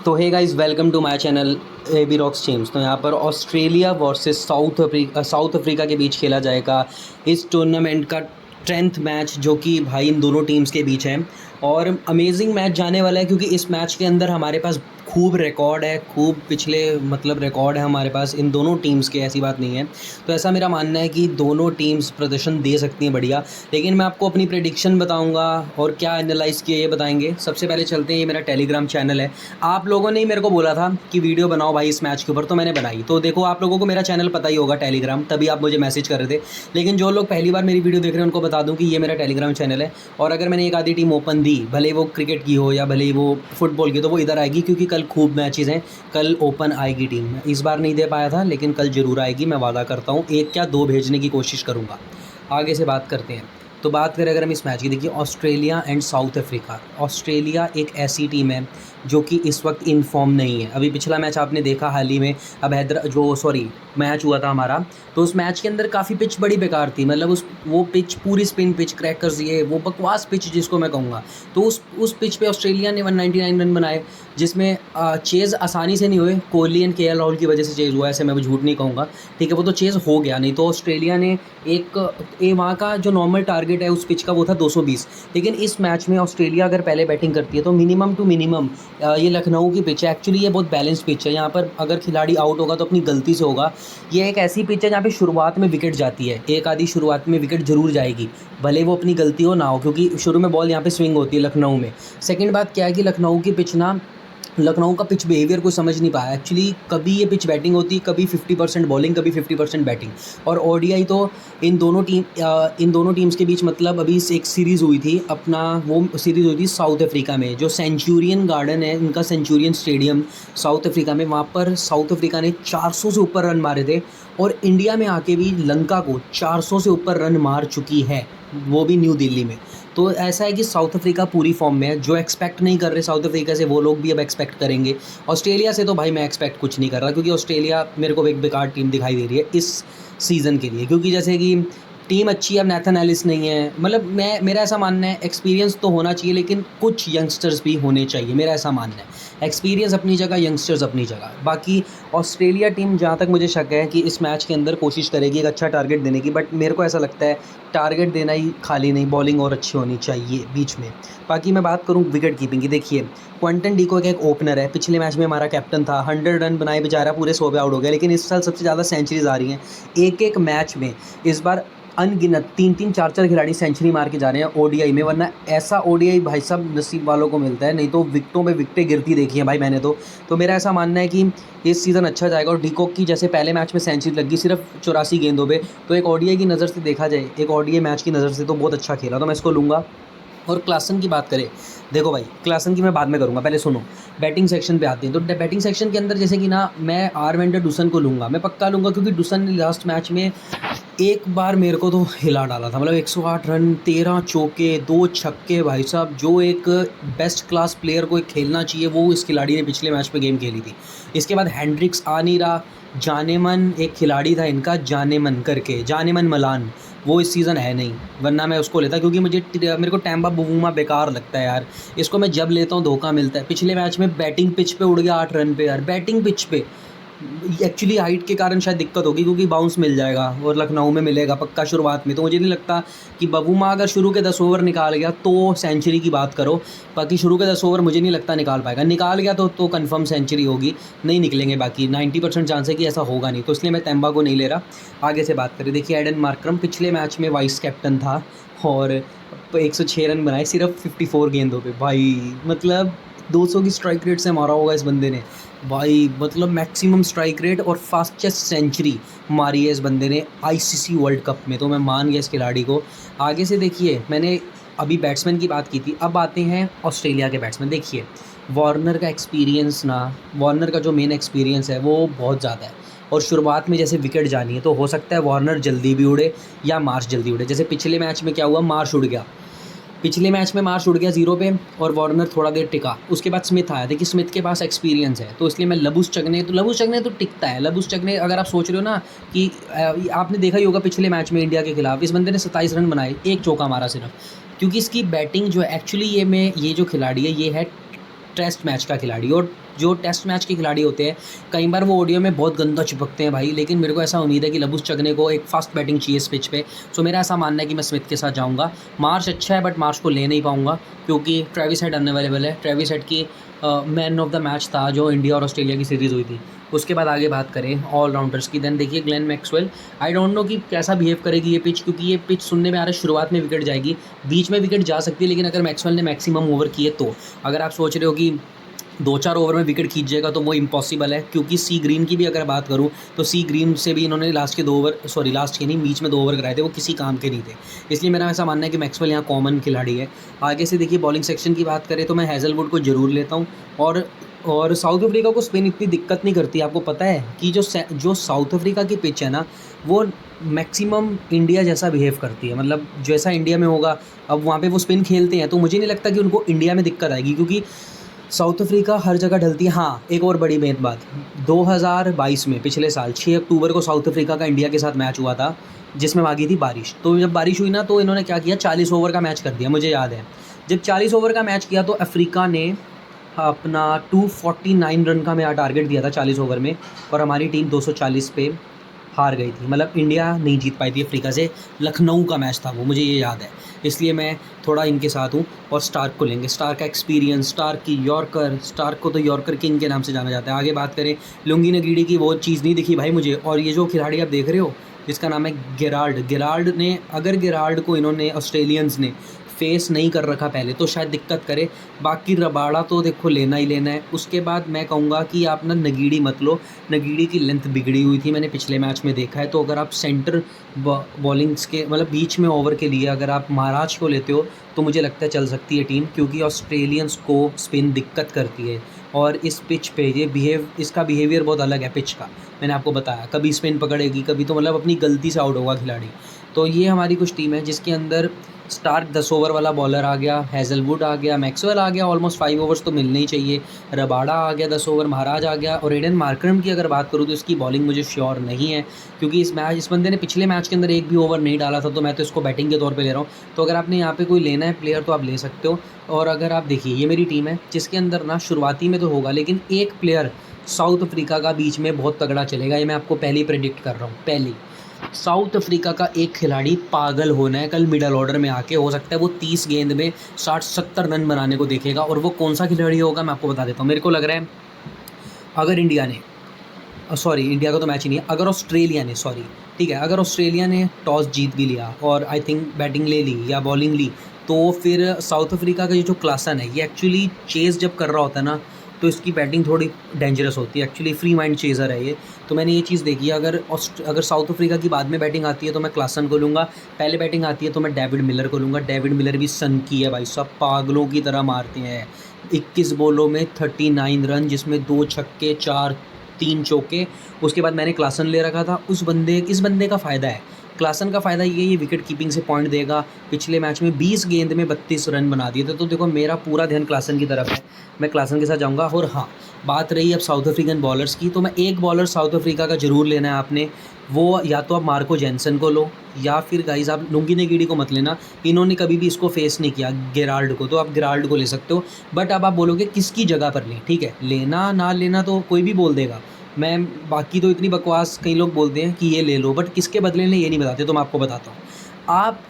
तो hey guys, welcome to my channel A B rocks teams. तो यहाँ पर ऑस्ट्रेलिया वर्सेस साउथ अफ्रीका के बीच खेला जाएगा इस टूर्नामेंट का 10th मैच, जो कि भाई इन दोनों टीम्स के बीच है। और अमेजिंग मैच जाने वाला है, क्योंकि इस मैच के अंदर हमारे पास खूब रिकॉर्ड है, खूब पिछले रिकॉर्ड है हमारे पास इन दोनों टीम्स के, ऐसी बात नहीं है। तो ऐसा मेरा मानना है कि दोनों टीम्स प्रदर्शन दे सकती हैं बढ़िया। लेकिन मैं आपको अपनी प्रेडिक्शन बताऊंगा और क्या एनालाइज़ किया ये बताएंगे। सबसे पहले चलते हैं, ये मेरा टेलीग्राम चैनल है। आप लोगों ने ही मेरे को बोला था कि वीडियो बनाओ भाई इस मैच के ऊपर, तो मैंने बनाई। तो देखो, आप लोगों को मेरा चैनल पता ही होगा टेलीग्राम, तभी आप मुझे मैसेज कर रहे थे। लेकिन जो लोग पहली बार मेरी वीडियो देख रहे हैं उनको बता दूं कि ये मेरा टेलीग्राम चैनल है। और अगर मैंने एक आधी टीम ओपन दी, भले वो क्रिकेट की हो या भले ही वो फुटबॉल की, तो वो इधर आएगी, क्योंकि कल खूब मैचेज़ हैं। कल ओपन आएगी टीम। इस बार नहीं दे पाया था, लेकिन कल ज़रूर आएगी, मैं वादा करता हूँ। एक क्या दो भेजने की कोशिश करूँगा। आगे से बात करते हैं। तो बात करें अगर हम इस मैच की, देखिए Australia and south Africa. Australia एक ऐसी टीम है जो कि इस वक्त इन फॉर्म नहीं है। अभी पिछला मैच आपने देखा हाल ही में, अब मैच हुआ था हमारा, तो उस मैच के अंदर काफ़ी पिच बड़ी बेकार थी। मतलब वो पिच पूरी स्पिन पिच, क्रैकर्स, ये वो बकवास पिच जिसको मैं कहूँगा। तो उस पिच पे ऑस्ट्रेलिया ने 199 रन बनाए, जिसमें चेज़ आसानी से नहीं हुए। कोहली एंड केएल राहुल की वजह से चेज़ हुआ, ऐसे मैं झूठ नहीं कहूँगा, ठीक है। वो तो चेज़ हो गया, नहीं तो ऑस्ट्रेलिया ने वहाँ का जो नॉर्मल टारगेट है उस पिच का, वो था 220। लेकिन इस मैच में ऑस्ट्रेलिया अगर पहले बैटिंग करती है तो मिनिमम टू मिनिमम ये लखनऊ की पिच है। एक्चुअली ये बहुत बैलेंस पिच है। यहाँ पर अगर खिलाड़ी आउट होगा तो अपनी गलती से होगा। ये एक ऐसी पिच है जहाँ पे शुरुआत में विकेट जाती है, एक आधी शुरुआत में विकेट जरूर जाएगी, भले वो अपनी गलती हो ना हो, क्योंकि शुरू में बॉल यहाँ पे स्विंग होती है लखनऊ में। सेकंड बात क्या है कि लखनऊ का पिच बिहेवियर कोई समझ नहीं पाया। एक्चुअली कभी ये पिच बैटिंग होती, कभी 50% बॉलिंग, कभी 50% बैटिंग। और ओडीआई तो इन दोनों टीम्स के बीच, मतलब अभी एक सीरीज़ हुई थी वो सीरीज़ हुई थी साउथ अफ्रीका में, जो सेंचुरियन गार्डन है इनका, सेंचुरियन स्टेडियम साउथ अफ्रीका में। वहाँ पर साउथ अफ्रीका ने 400 से ऊपर रन मारे थे, और इंडिया में आके भी लंका को 400 से ऊपर रन मार चुकी है, वो भी न्यू दिल्ली में। तो ऐसा है कि साउथ अफ्रीका पूरी फॉर्म में है। जो एक्सपेक्ट नहीं कर रहे साउथ अफ्रीका से, वो लोग भी अब एक्सपेक्ट करेंगे। ऑस्ट्रेलिया से तो भाई मैं एक्सपेक्ट कुछ नहीं कर रहा, क्योंकि ऑस्ट्रेलिया मेरे को एक बेकार टीम दिखाई दे रही है इस सीज़न के लिए। क्योंकि जैसे कि टीम अच्छी है, अब नैथन एलिस नहीं है, मतलब मेरा ऐसा मानना है, एक्सपीरियंस तो होना चाहिए, लेकिन कुछ यंगस्टर्स भी होने चाहिए, मेरा ऐसा मानना है। एक्सपीरियंस अपनी जगह, यंगस्टर्स अपनी जगह। बाकी ऑस्ट्रेलिया टीम, जहाँ तक मुझे शक है कि इस मैच के अंदर कोशिश करेगी एक अच्छा टारगेट देने की, बट मेरे को ऐसा लगता है टारगेट देना ही खाली नहीं, बॉलिंग और अच्छी होनी चाहिए बीच में। बाकी मैं बात करूँ विकेट कीपिंग की, देखिए क्विंटन डिकॉक एक ओपनर है, पिछले मैच में हमारा कैप्टन था, 100 रन बनाए, बेचारा पूरे 100 पे आउट हो गया। लेकिन इस साल सबसे ज़्यादा सेंचुरीज आ रही हैं एक एक मैच में। इस बार अनगिनत 3-3 4-4 खिलाड़ी सेंचुरी मार के जा रहे हैं ओडीआई में, वरना ऐसा ओडीआई भाई साहब नसीब वालों को मिलता है, नहीं तो विकेटों में विकेटें गिरती देखी हैं भाई मैंने तो मेरा ऐसा मानना है कि इस सीज़न अच्छा जाएगा। और डिकॉक की जैसे पहले मैच में सेंचुरी लगी सिर्फ 84 गेंदों पे, तो एक ओडीआई की नज़र से देखा जाए, एक ओडीआई मैच की नज़र से तो बहुत अच्छा खेला, तो मैं इसको लूँगा। और क्लासन की बात करें, देखो भाई क्लासन की मैं बाद में करूँगा, पहले सुनो। बैटिंग सेक्शन पे आते हैं, तो बैटिंग सेक्शन के अंदर जैसे कि ना, मैं आरवेंडर डुसन को लूँगा, मैं पक्का लूँगा, क्योंकि डुसन ने लास्ट मैच में एक बार मेरे को तो हिला डाला था। मतलब 108 रन, 13 चौके, 2 छक्के, भाई साहब जो एक बेस्ट क्लास प्लेयर को खेलना चाहिए, वो इस खिलाड़ी ने पिछले मैच पे गेम खेली थी। इसके बाद हैंड्रिक्स आ नहीं रहा, जानेमन एक खिलाड़ी था इनका, जानेमन मलान, वो इस सीज़न है नहीं, वरना मैं उसको लेता, क्योंकि मेरे को टैम्बा बुवुमा बेकार लगता है यार। इसको मैं जब लेता हूँ धोखा मिलता है। पिछले मैच में बैटिंग पिच पे उड़ गया 8 रन पे यार, बैटिंग पिच पे। एक्चुअली हाइट के कारण शायद दिक्कत होगी, क्योंकि बाउंस मिल जाएगा और लखनऊ में मिलेगा पक्का शुरुआत में। तो मुझे नहीं लगता कि बबूमा अगर शुरू के 10 ओवर निकाल गया तो सेंचुरी की बात करो, बाकी शुरू के 10 ओवर मुझे नहीं लगता निकाल पाएगा। निकाल गया तो कंफर्म सेंचुरी होगी, नहीं निकलेंगे बाकी 90% चांस है कि ऐसा होगा नहीं, तो इसलिए मैं तेम्बा को नहीं ले रहा। आगे से बात करें, देखिए एडन मार्करम पिछले मैच में वाइस कैप्टन था, और 106 रन बनाए सिर्फ 54 गेंदों पे। भाई मतलब 200 की स्ट्राइक रेट से मारा होगा इस बंदे ने भाई, मतलब मैक्सिमम स्ट्राइक रेट, और फास्टेस्ट सेंचुरी मारी है इस बंदे ने आईसीसी वर्ल्ड कप में, तो मैं मान गया इस खिलाड़ी को। आगे से देखिए, मैंने अभी बैट्समैन की बात की थी, अब आते हैं ऑस्ट्रेलिया के बैट्समैन। देखिए वार्नर का जो मेन एक्सपीरियंस है वो बहुत ज़्यादा है, और शुरुआत में जैसे विकेट जानी है तो हो सकता है वार्नर जल्दी भी उड़े या मार्श जल्दी उड़े। जैसे पिछले मैच में क्या हुआ, मार्श उड़ गया, पिछले मैच में मार्श उड़ गया 0 पे, और वार्नर थोड़ा देर टिका। उसके बाद स्मिथ आया, देखिए स्मिथ के पास एक्सपीरियंस है, तो इसलिए मैं लबुश चगने तो टिकता है। लबुश चगने, अगर आप सोच रहे हो ना कि आपने देखा ही होगा पिछले मैच में इंडिया के खिलाफ इस बंदे ने 27 रन बनाए, एक चौका मारा सिर्फ, क्योंकि इसकी बैटिंग जो है एक्चुअली ये जो खिलाड़ी है ये है टेस्ट मैच का खिलाड़ी। और जो टेस्ट मैच के खिलाड़ी होते हैं कई बार वो ऑडियो में बहुत गंदा चिपकते हैं भाई, लेकिन मेरे को ऐसा उम्मीद है कि लबुस चगने को एक फास्ट बैटिंग चाहिए इस पिच पे। सो मेरा ऐसा मानना है कि मैं स्मिथ के साथ जाऊँगा। मार्श अच्छा है बट मार्श को ले नहीं पाऊँगा क्योंकि ट्रेविस हेड अनअवेलेबल है। ट्रेविस हेड की मैन ऑफ द मैच था जो इंडिया और ऑस्ट्रेलिया की सीरीज़ हुई थी। उसके बाद आगे बात करें ऑलराउंडर्स की, देन देखिए Glenn Maxwell. I don't know कि कैसा बिहेव करेगी ये पिच, क्योंकि ये पिच सुनने में आ रहा है शुरुआत में विकेट जाएगी, बीच में विकेट जा सकती है, लेकिन अगर मैक्सवेल ने मैक्सिमम ओवर किए तो। अगर आप सोच रहे हो कि 2-4 ओवर में विकेट खींच जाएगा तो वो इम्पॉसिबल है, क्योंकि सी ग्रीन की भी अगर बात करूँ तो सी ग्रीन से भी इन्होंने लास्ट के 2 ओवर, सॉरी लास्ट के नहीं, बीच में 2 ओवर कराए थे, वो किसी काम के नहीं थे। इसलिए मेरा ऐसा मानना है कि मैक्सवेल यहाँ कॉमन खिलाड़ी है। आगे से देखिए बॉलिंग सेक्शन की बात करें तो मैं हैज़लवुड को ज़रूर लेता हूँ। और साउथ अफ्रीका को स्पिन इतनी दिक्कत नहीं करती। आपको पता है कि जो साउथ अफ्रीका की पिच है ना, वो मैक्सिमम इंडिया जैसा बिहेव करती है, मतलब जैसा इंडिया में होगा। अब वहाँ पे वो स्पिन खेलते हैं तो मुझे नहीं लगता कि उनको इंडिया में दिक्कत आएगी, क्योंकि साउथ अफ्रीका हर जगह ढलती है। हाँ, एक और बड़ी मेन बात, 2022 में पिछले साल 6 अक्टूबर को साउथ अफ्रीका का इंडिया के साथ मैच हुआ था, जिसमें आ गई थी बारिश। तो जब बारिश हुई ना तो इन्होंने क्या किया, 40 ओवर का मैच कर दिया। मुझे याद है जब 40 ओवर का मैच किया तो अफ्रीका ने अपना 249 रन का मेरा टारगेट दिया था 40 ओवर में, और हमारी टीम 240 पे हार गई थी। मतलब इंडिया नहीं जीत पाई थी अफ्रीका से। लखनऊ का मैच था वो, मुझे ये याद है। इसलिए मैं थोड़ा इनके साथ हूँ और स्टार्क को लेंगे। स्टार्क का एक्सपीरियंस, स्टार्क की यॉर्कर, स्टार्क को तो यॉर्कर किंग के नाम से जाना जाता है। आगे बात करें लुंगी नगीडी की, वो चीज़ नहीं दिखी भाई मुझे। और ये जो खिलाड़ी आप देख रहे हो जिसका नाम है गेराल्ड ने, अगर गेराल्ड को इन्होंने ऑस्ट्रेलियंस ने फेस नहीं कर रखा पहले तो शायद दिक्कत करे। बाकी रबाड़ा तो देखो लेना ही लेना है। उसके बाद मैं कहूँगा कि आप ना नगीडी मत लो, नगीडी की लेंथ बिगड़ी हुई थी, मैंने पिछले मैच में देखा है। तो अगर आप सेंटर बॉलिंग्स के मतलब बीच में ओवर के लिए अगर आप महाराज को लेते हो तो मुझे लगता है चल सकती है टीम, क्योंकि ऑस्ट्रेलियंस को स्पिन दिक्कत करती है। और इस पिच पे इसका बिहेवियर बहुत अलग है पिच का। मैंने आपको बताया कभी स्पिन पकड़ेगी, कभी तो मतलब अपनी गलती से आउट होगा खिलाड़ी। तो ये हमारी कुछ टीम है जिसके अंदर स्टार्क 10 ओवर वाला बॉलर आ गया, हैज़लवुड आ गया, मैक्सवेल आ गया, ऑलमोस्ट 5 ओवर्स तो मिलने ही चाहिए, रबाड़ा आ गया 10 ओवर, महाराज आ गया। और एडन मार्करम की अगर बात करूँ तो इसकी बॉलिंग मुझे श्योर नहीं है, क्योंकि इस बंदे ने पिछले मैच के अंदर एक भी ओवर नहीं डाला था, तो मैं तो इसको बैटिंग के तौर पे ले रहा हूँ। तो अगर आपने यहाँ पे कोई लेना है प्लेयर तो आप ले सकते हो। और अगर आप देखिए ये मेरी टीम है जिसके अंदर ना शुरुआती में तो होगा, लेकिन एक प्लेयर साउथ अफ्रीका का बीच में बहुत तगड़ा चलेगा, ये मैं आपको पहले ही प्रेडिक्ट कर रहा हूँ। पहली साउथ अफ्रीका का एक खिलाड़ी पागल होना है कल मिडल ऑर्डर में आके, हो सकता है वो 30 गेंद में 60-70 रन बनाने को देखेगा। और वो कौन सा खिलाड़ी होगा मैं आपको बता देता हूँ। मेरे को लग रहा है अगर इंडिया ने, सॉरी इंडिया का तो मैच ही नहीं है, अगर ऑस्ट्रेलिया ने, सॉरी ठीक है, अगर ऑस्ट्रेलिया ने टॉस जीत भी लिया और आई थिंक बैटिंग ले ली या बॉलिंग ली, तो फिर साउथ अफ्रीका का ये जो क्लासन है ये एक्चुअली चेज़ जब कर रहा होता है ना तो इसकी बैटिंग थोड़ी डेंजरस होती है। एक्चुअली फ्री माइंड चेज़र है ये। तो मैंने ये चीज़ देखी है। अगर साउथ अफ्रीका की बाद में बैटिंग आती है तो मैं क्लासन को लूँगा, पहले बैटिंग आती है तो मैं डेविड मिलर को लूँगा। डेविड मिलर भी सन की है भाई, सब पागलों की तरह मारते हैं। 21 बॉलों में 39 रन, जिसमें 2 छक्के 3 चौके। उसके बाद मैंने क्लासन ले रखा था। इस बंदे का फ़ायदा है, क्लासन का फ़ायदा ये विकेट कीपिंग से पॉइंट देगा। पिछले मैच में 20 गेंद में 32 रन बना दिए थे। तो देखो मेरा पूरा ध्यान क्लासन की तरफ है, मैं क्लासन के साथ जाऊंगा। और हाँ, बात रही अब साउथ अफ्रीकन बॉलर्स की, तो मैं एक बॉलर साउथ अफ्रीका का ज़रूर लेना है आपने। वो या तो आप मार्को जेनसन को लो, या फिर गाइज आप लुंगी नगीडी को मत लेना, इन्होंने कभी भी इसको फेस नहीं किया गेराल्ड को, तो आप गेराल्ड को ले सकते हो। बट अब आप बोलोगे किसकी जगह पर लें, ठीक है, लेना ना लेना तो कोई भी बोल देगा। मैं बाकी तो इतनी बकवास कई लोग बोलते हैं कि ये ले लो, बट किसके बदले लें ये नहीं बताते। तो मैं आपको बताता हूँ, आप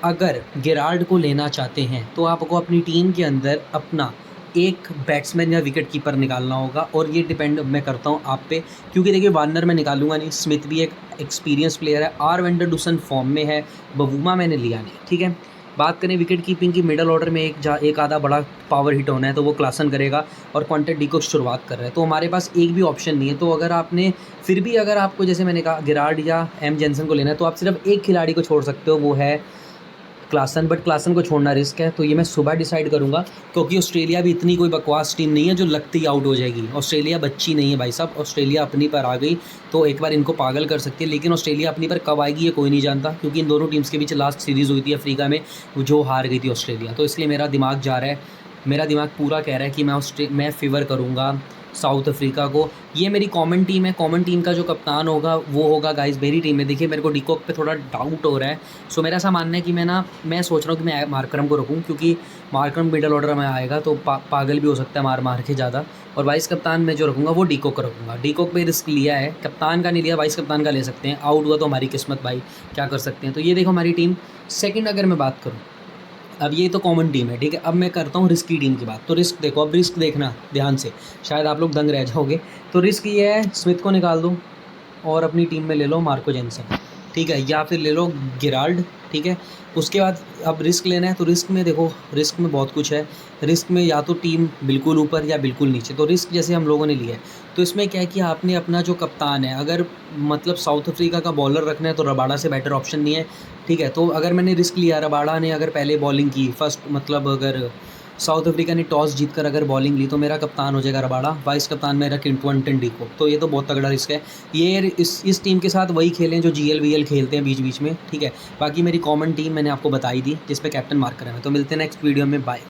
अगर गेराल्ड को लेना चाहते हैं तो आपको अपनी टीम के अंदर अपना एक बैट्समैन या विकेट कीपर निकालना होगा। और ये डिपेंड मैं करता हूँ आप पे, क्योंकि देखिए वार्नर मैं निकालूंगा नहीं, स्मिथ भी एक एक्सपीरियंस प्लेयर है, आर वेंडरडुसन फॉर्म में है, बवूमा मैंने लिया नहीं, ठीक है। बात करें विकेट कीपिंग की, मिडल ऑर्डर में एक आधा बड़ा पावर हिट होना है तो वो क्लासन करेगा, और क्वांटन डी को शुरुआत कर रहा है। तो हमारे पास एक भी ऑप्शन नहीं है। तो अगर आपने फिर भी अगर आपको जैसे मैंने कहा गेराल्ड या एम जेनसन को लेना है तो आप सिर्फ एक खिलाड़ी को छोड़ सकते हो, वो है क्लासन। बट क्लासन को छोड़ना रिस्क है, तो ये मैं सुबह डिसाइड करूंगा, क्योंकि ऑस्ट्रेलिया भी इतनी कोई बकवास टीम नहीं है जो लगती ही आउट हो जाएगी। ऑस्ट्रेलिया बच्ची नहीं है भाई साहब, ऑस्ट्रेलिया अपनी पर आ गई तो एक बार इनको पागल कर सकती है। लेकिन ऑस्ट्रेलिया अपनी पर कब आएगी ये कोई नहीं जानता, क्योंकि इन दोनों टीम्स के बीच लास्ट सीरीज़ हुई थी अफ्रीका में, जो हार गई थी ऑस्ट्रेलिया। तो इसलिए मेरा दिमाग जा रहा है, मेरा दिमाग पूरा कह रहा है कि मैं फेवर करूँगा साउथ अफ्रीका को। ये मेरी कॉमन टीम है। कॉमन टीम का जो कप्तान होगा वो होगा गाइस मेरी टीम में। देखिए मेरे को डिकॉक पे थोड़ा डाउट हो रहा है, सो मेरा ऐसा मानना है कि मैं सोच रहा हूँ कि मैं मार्करम को रखूँ, क्योंकि मार्करम मिडल ऑर्डर में आएगा तो पागल भी हो सकता है मार मार के ज़्यादा। और वाइस कप्तान में जो रखूँगा वो डिकॉक को रखूँगा। डिकॉक पे रिस्क लिया है, कप्तान का नहीं लिया, वाइस कप्तान का ले सकते हैं। आउट हुआ तो हमारी किस्मत भाई, क्या कर सकते हैं। तो ये देखो हमारी टीम। सेकंड अगर मैं बात करूँ, अब ये तो कॉमन टीम है, ठीक है। अब मैं करता हूँ रिस्क की टीम की बात। तो रिस्क देखो, अब रिस्क देखना ध्यान से, शायद आप लोग दंग रह जाओगे। तो रिस्क ये है, स्मिथ को निकाल दो और अपनी टीम में ले लो मार्को जेनसन, ठीक है, या फिर ले लो गिराल्ड, ठीक है। उसके बाद अब रिस्क लेना है, तो रिस्क में देखो, रिस्क में बहुत कुछ है। रिस्क में या तो टीम बिल्कुल ऊपर या बिल्कुल नीचे। तो रिस्क जैसे हम लोगों ने लिया है, तो इसमें क्या है कि आपने अपना जो कप्तान है, अगर मतलब साउथ अफ्रीका का बॉलर रखना है तो रबाडा से बेटर ऑप्शन नहीं है, ठीक है। तो अगर मैंने रिस्क लिया, रबाडा ने अगर पहले बॉलिंग की फर्स्ट, मतलब अगर साउथ अफ्रीका ने टॉस जीतकर अगर बॉलिंग ली तो मेरा कप्तान हो जाएगा रबाडा, वाइस कप्तान मेरा क्विंटन डी कॉक। तो ये तो बहुत तगड़ा रिस्क है। ये इस टीम के साथ वही खेलें जो जीएल वीएल खेलते हैं बीच बीच में, ठीक है। बाकी मेरी कॉमन टीम मैंने आपको बताई दी, जिस पे कैप्टन मार्कर है। तो मिलते हैं नेक्स्ट वीडियो में, बाय।